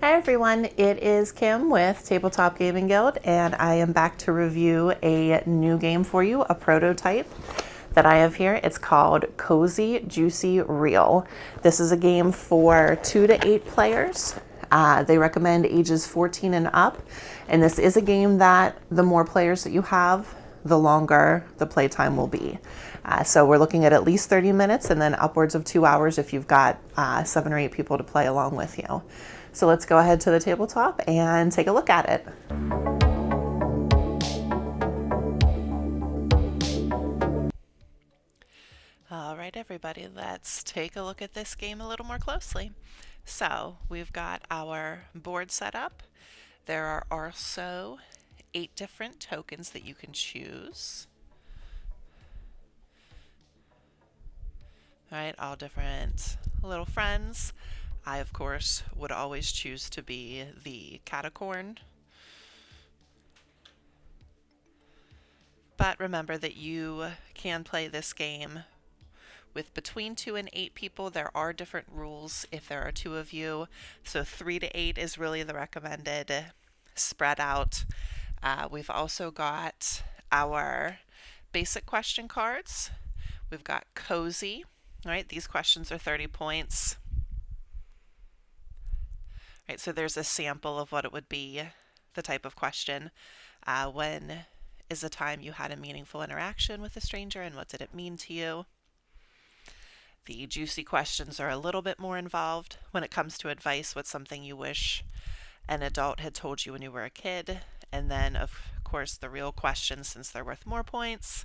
Hi everyone, it is Kim with Tabletop Gaming Guild, and I am back to review a new game for you, a prototype that I have here. It's called Cozy Juicy Real. This is a game for 2 to 8 players. They recommend ages 14 and up, and this is a game that the more players that you have, the longer the playtime will be. So we're looking at least 30 minutes and then upwards of 2 hours if you've got 7 or 8 people to play along with you. So let's go ahead to the tabletop and take a look at it. All right, everybody, let's take a look at this game a little more closely. So we've got our board set up. There are also 8 different tokens that you can choose. All right, all different little friends. I, of course, would always choose to be the catacorn. But remember that you can play this game with between 2 and 8 people. There are different rules if there are 2 of you. So 3 to 8 is really the recommended spread out. We've also got our basic question cards. We've got cozy. All right, these questions are 30 points. Right, so there's a sample of what it would be, the type of question. When is the time you had a meaningful interaction with a stranger and what did it mean to you? The juicy questions are a little bit more involved. When it comes to advice, what's something you wish an adult had told you when you were a kid? And then, of course, the real questions, since they're worth more points.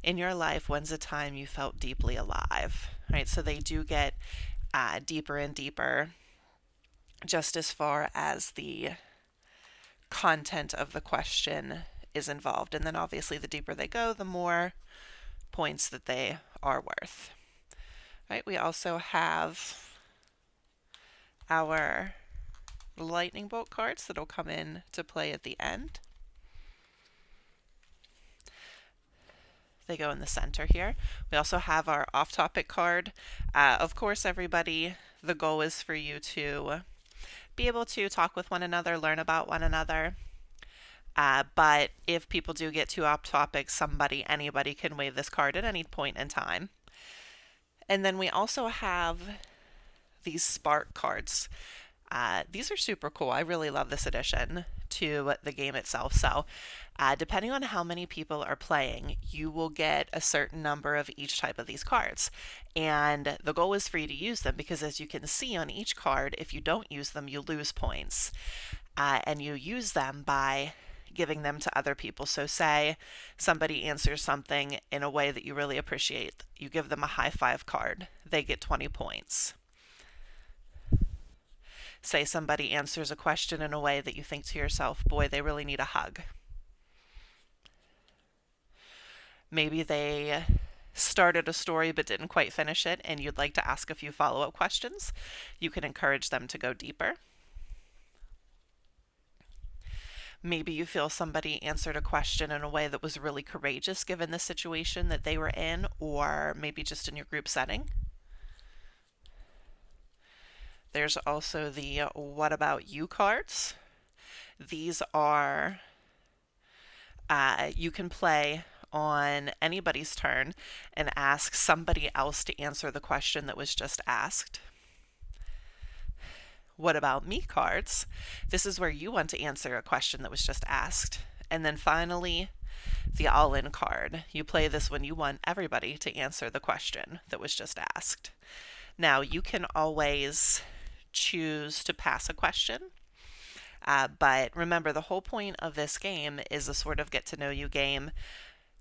In your life, when's a time you felt deeply alive? Right, so they do get deeper and deeper, just as far as the content of the question is involved. And then obviously the deeper they go, the more points that they are worth. Right, we also have our lightning bolt cards that'll come in to play at the end. They go in the center here. We also have our off-topic card. Of course, everybody, the goal is for you to be able to talk with one another, learn about one another. But if people do get too off topic, anybody can wave this card at any point in time. And then we also have these spark cards. These are super cool. I really love this addition to the game itself. So depending on how many people are playing, you will get a certain number of each type of these cards. And the goal is for you to use them because, as you can see on each card, if you don't use them, you lose points. And you use them by giving them to other people. So say somebody answers something in a way that you really appreciate. You give them a high five card. They get 20 points. Say somebody answers a question in a way that you think to yourself, boy, they really need a hug. Maybe they started a story but didn't quite finish it and you'd like to ask a few follow-up questions. You can encourage them to go deeper. Maybe you feel somebody answered a question in a way that was really courageous given the situation that they were in, or maybe just in your group setting. There's also the What About You cards. These are, you can play on anybody's turn and ask somebody else to answer the question that was just asked. What About Me cards. This is where you want to answer a question that was just asked. And then finally, the All-In card. You play this when you want everybody to answer the question that was just asked. Now, you can always choose to pass a question, but remember, the whole point of this game is a sort of get-to-know-you game.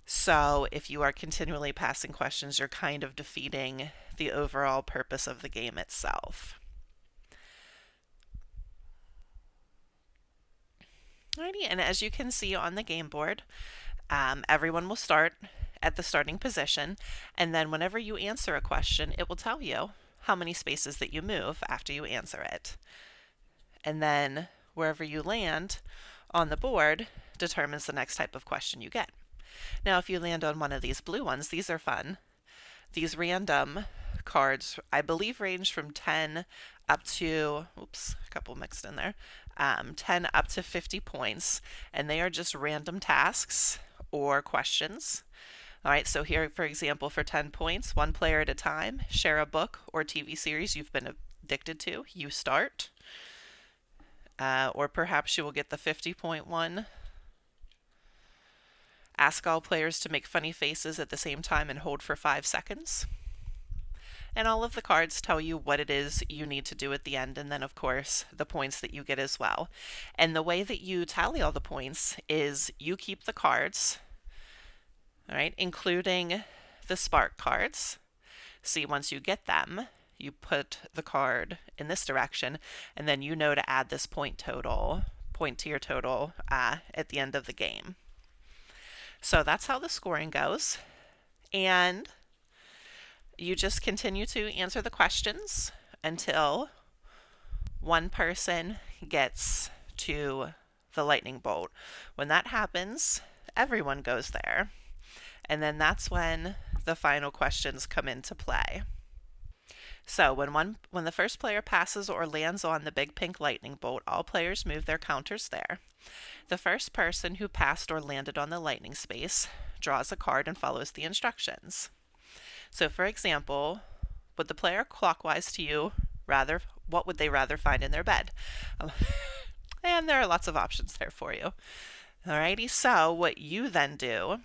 So if you are continually passing questions, you're kind of defeating the overall purpose of the game itself. Alrighty, and as you can see on the game board, everyone will start at the starting position, and then whenever you answer a question, it will tell you how many spaces that you move after you answer it. And then wherever you land on the board determines the next type of question you get. Now, if you land on one of these blue ones, these are fun. These random cards, I believe, range from 10 up to, oops, a couple mixed in there, 10 up to 50 points, and they are just random tasks or questions. All right, so here, for example, for 10 points, one player at a time, share a book or TV series you've been addicted to, you start. Or perhaps you will get the 50-point one. Ask all players to make funny faces at the same time and hold for 5 seconds. And all of the cards tell you what it is you need to do at the end, and then of course the points that you get as well. And the way that you tally all the points is you keep the cards, all right, including the spark cards. See, once you get them, you put the card in this direction, and then you know to add this point to your total at the end of the game. So that's how the scoring goes. And you just continue to answer the questions until one person gets to the lightning bolt. When that happens, everyone goes there. And then that's when the final questions come into play. So when the first player passes or lands on the big pink lightning bolt, all players move their counters there. The first person who passed or landed on the lightning space draws a card and follows the instructions. So for example, would the player clockwise to you what would they rather find in their bed? And there are lots of options there for you. Alrighty, so what you then do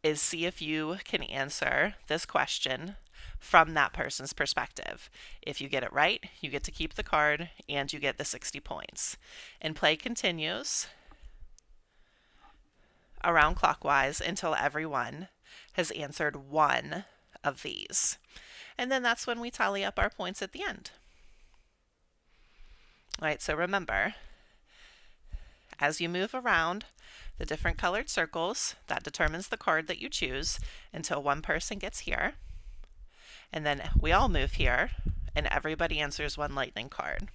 is see if you can answer this question from that person's perspective. If you get it right, you get to keep the card and you get the 60 points. And play continues around clockwise until everyone has answered one of these. And then that's when we tally up our points at the end. All right, so remember, as you move around the different colored circles, that determines the card that you choose until one person gets here. And then we all move here, and everybody answers one lightning card.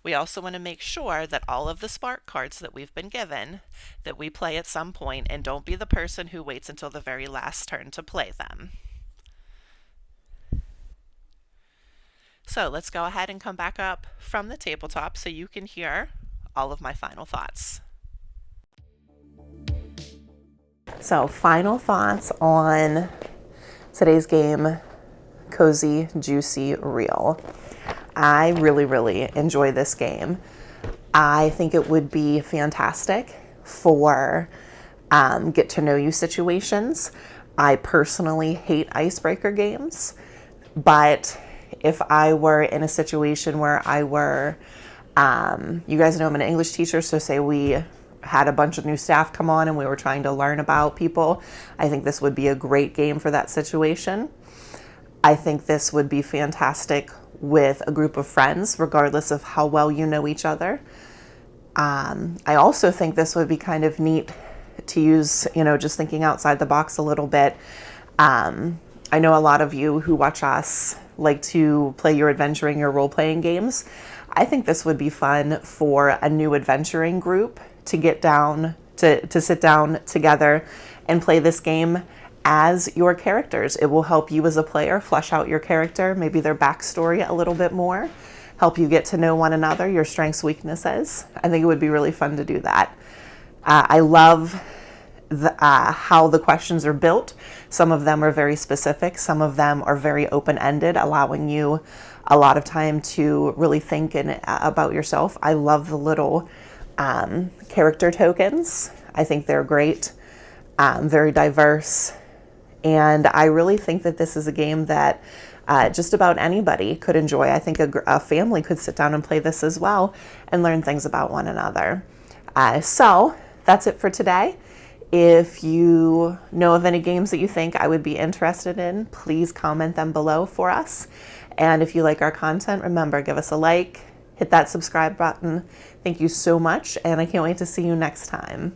We also want to make sure that all of the spark cards that we've been given, that we play at some point, and don't be the person who waits until the very last turn to play them. So let's go ahead and come back up from the tabletop so you can hear all of my final thoughts. So final thoughts on today's game, Cozy, Juicy, Real. I really enjoy this game. I think it would be fantastic for get to know you situations. I personally hate icebreaker games, but if I were in a situation where I were, you guys know I'm an English teacher, so say we had a bunch of new staff come on and we were trying to learn about people, I think this would be a great game for that situation. I think this would be fantastic with a group of friends, regardless of how well you know each other. I also think this would be kind of neat to use, just thinking outside the box a little bit. I know a lot of you who watch us like to play your adventuring, your role-playing games. I think this would be fun for a new adventuring group to get down, to sit down together and play this game as your characters. It will help you as a player flesh out your character, maybe their backstory a little bit more, help you get to know one another, your strengths, weaknesses. I think it would be really fun to do that. I love how the questions are built. Some of them are very specific. Some of them are very open-ended, allowing you a lot of time to really think about yourself. I love the little character tokens. I think they're great, very diverse. And I really think that this is a game that just about anybody could enjoy. I think a family could sit down and play this as well and learn things about one another. So that's it for today. If you know of any games that you think I would be interested in, please comment them below for us. And if you like our content, remember, give us a like, hit that subscribe button. Thank you so much, and I can't wait to see you next time.